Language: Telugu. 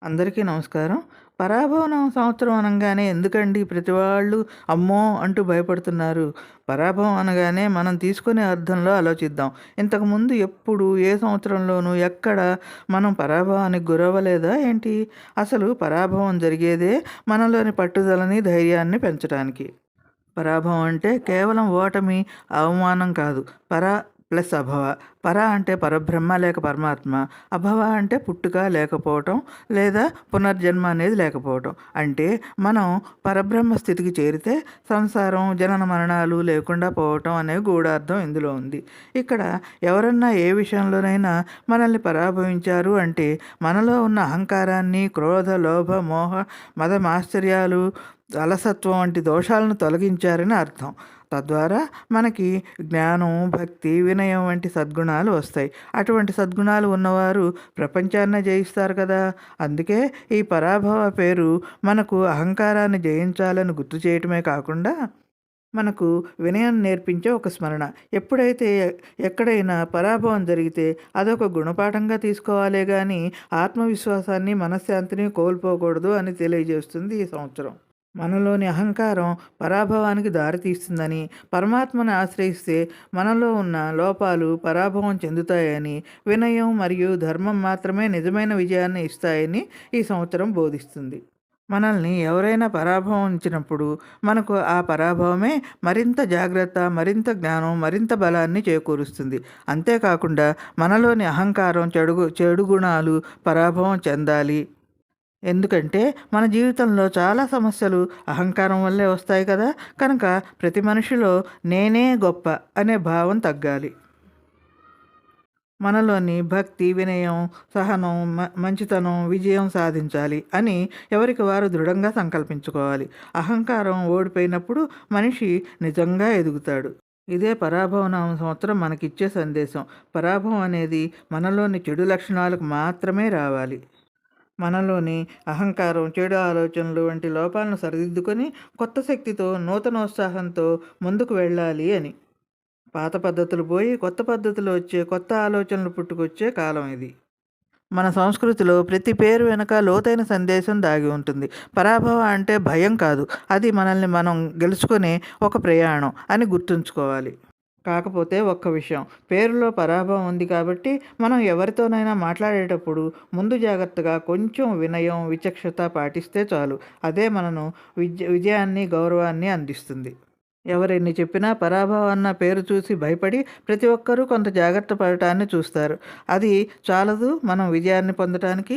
అందరికీ నమస్కారం. పరాభవనం సంవత్సరం అనంగానే ఎందుకండి ప్రతి వాళ్ళు అమ్మో! అంటూ భయపడుతున్నారు. పరాభవం అనగానే మనం తీసుకునే అర్థంలో ఆలోచిద్దాం. ఇంతకుముందు ఎప్పుడు ఏ సంవత్సరంలోనూ ఎక్కడ మనం పరాభవానికి గురవ్వలేదా ఏంటి? అసలు పరాభవం జరిగేదే మనలోని పట్టుదలని, ధైర్యాన్ని పెంచటానికి. పరాభవం అంటే కేవలం ఓటమి, అవమానం కాదు. ప్లస్ అభవ. పర అంటే పరబ్రహ్మ లేక పరమాత్మ. అభవ అంటే పుట్టుక లేకపోవటం లేదా పునర్జన్మ అనేది లేకపోవటం. అంటే మనం పరబ్రహ్మ స్థితికి చేరితే సంసారం, జనన మరణాలు లేకుండా పోవటం అనే గూఢార్థం ఇందులో ఉంది. ఇక్కడ ఎవరన్నా ఏ విషయంలోనైనా మనల్ని పరాభవించారు అంటే మనలో ఉన్న అహంకారాన్ని, క్రోధ, లోభ, మోహ, మద మాశ్చర్యాలు, అలసత్వం వంటి దోషాలను తొలగించారని అర్థం. తద్వారా మనకి జ్ఞానం, భక్తి, వినయం వంటి సద్గుణాలు వస్తాయి. అటువంటి సద్గుణాలు ఉన్నవారు ప్రపంచాన్నే జయిస్తారు కదా! అందుకే ఈ పరాభవ పేరు మనకు అహంకారాన్ని జయించాలని గుర్తు చేయటమే కాకుండా మనకు వినయం నేర్పించే ఒక స్మరణ. ఎప్పుడైతే ఎక్కడైనా పరాభవం జరిగితే అదొక గుణపాఠంగా తీసుకోవాలే గానీ ఆత్మవిశ్వాసాన్ని, మనశ్శాంతిని కోల్పోకూడదు అని తెలియజేస్తుంది ఈ సంవత్సరం. మనలోని అహంకారం పరాభవానికి దారితీస్తుందని, పరమాత్మను ఆశ్రయిస్తే మనలో ఉన్న లోపాలు పరాభవం చెందుతాయని, వినయం మరియు ధర్మం మాత్రమే నిజమైన విజయాన్ని ఇస్తాయని ఈ సంవత్సరం బోధిస్తుంది. మనల్ని ఎవరైనా పరాభవించినప్పుడు మనకు ఆ పరాభవమే మరింత జాగ్రత్త, మరింత జ్ఞానం, మరింత బలాన్ని చేకూరుస్తుంది. అంతేకాకుండా మనలోని అహంకారం, చెడు గుణాలు పరాభవం చెందాలి. ఎందుకంటే మన జీవితంలో చాలా సమస్యలు అహంకారం వల్లే వస్తాయి కదా! కనుక ప్రతి మనిషిలో నేనే గొప్ప అనే భావం తగ్గాలి. మనలోని భక్తి, వినయం, సహనం, మంచితనం, విజయం సాధించాలి అని ఎవరికి వారు దృఢంగా సంకల్పించుకోవాలి. అహంకారం ఓడిపోయినప్పుడు మనిషి నిజంగా ఎదుగుతాడు. ఇదే పరాభవనామ సంవత్సరం మనకిచ్చే సందేశం. పరాభవం అనేది మనలోని చెడు లక్షణాలకు మాత్రమే రావాలి. మనలోని అహంకారం, చెడు ఆలోచనలు వంటి లోపాలను సరిదిద్దుకొని కొత్త శక్తితో, నూతనోత్సాహంతో ముందుకు వెళ్ళాలి అని. పాత పద్ధతులు పోయి కొత్త పద్ధతులు వచ్చే, కొత్త ఆలోచనలు పుట్టుకొచ్చే కాలం ఇది. మన సంస్కృతిలో ప్రతి పేరు వెనుక లోతైన సందేశం దాగి ఉంటుంది. పరాభవం అంటే భయం కాదు, అది మనల్ని మనం గెలుచుకునే ఒక ప్రయాణం అని గుర్తుంచుకోవాలి. కాకపోతే ఒక్క విషయం, పేరులో పరాభవం ఉంది కాబట్టి మనం ఎవరితోనైనా మాట్లాడేటప్పుడు ముందు జాగ్రత్తగా కొంచెం వినయం, విచక్షత పాటిస్తే చాలు. అదే మనను విజయాన్ని, గౌరవాన్ని అందిస్తుంది. ఎవరెన్ని చెప్పినా పరాభవం అన్న పేరు చూసి భయపడి ప్రతి ఒక్కరూ కొంత జాగ్రత్త పడటాన్ని చూస్తారు. అది చాలదు మనం విజయాన్ని పొందటానికి.